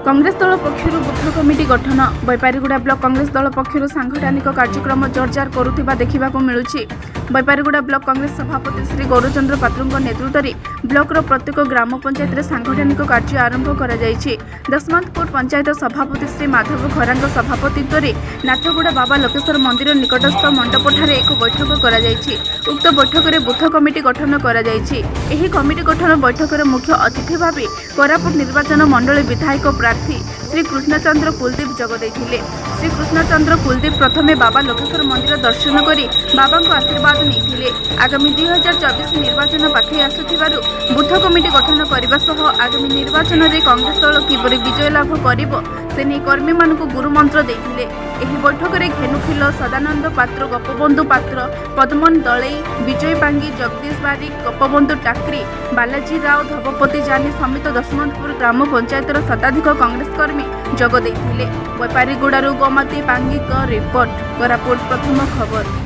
कांग्रेस दल पक्षर booth committee गठन Baipariguda block Congress दल पक्षर सांगठनिक कार्यक्रम जोरदार करुवा देखा मिलूँ। बैपारीगुड़ा ब्लॉक कांग्रेस सभापति श्री गौरचंद्र पात्र नेतृत्व में ब्लॉकर प्रत्येक ग्राम पंचायत सांगठनिक कार्य आरंभ कर दशमंतपुर पंचायत सभापति श्री माधव खरा सभापतित्व में नाथगुड़ा बाबा लोकेश्वर मंदिर निकटस्थ मंडपठार एक बैठक कर उक्त बैठक में बुथ कमिटी गठन कर कमिटी गठन बैठक मुख्य अतिथि भाव कोरापुट निर्वाचन मंडल विधायक प्रार्थी श्री कृष्णचंद्र कुलदीप जगदे। श्री कृष्णचंद्र कुलदीप प्रथमे बाबा लोकेश्वर मंदिर दर्शन कर बाबा आशीर्वाद नहीं आगामी 2024 निर्वाचन पाखे आसुथिबारु बुथ कमिटी गठन करने सह आगामी निर्वाचन में कांग्रेस दल किपरि विजय लाभ करिबो से नहीं कर्मी मानकु गुरुमंत्र देथिले। एही बैठक में घेनुखिल सदानंद पात्र गोपबंधु पात्र पद्मन दलई विजय पांगी जगदीश बारिक गोपबंधु टाकरी बालाजी राव धवपति जानी समेत दशमंतपुर ग्राम पंचायतर शताधिक कांग्रेस कर्मी जोग देथिले। बैपारीगुड़ारू गोमती पांगी रिपोर्ट कोरापुट प्रथम खबर।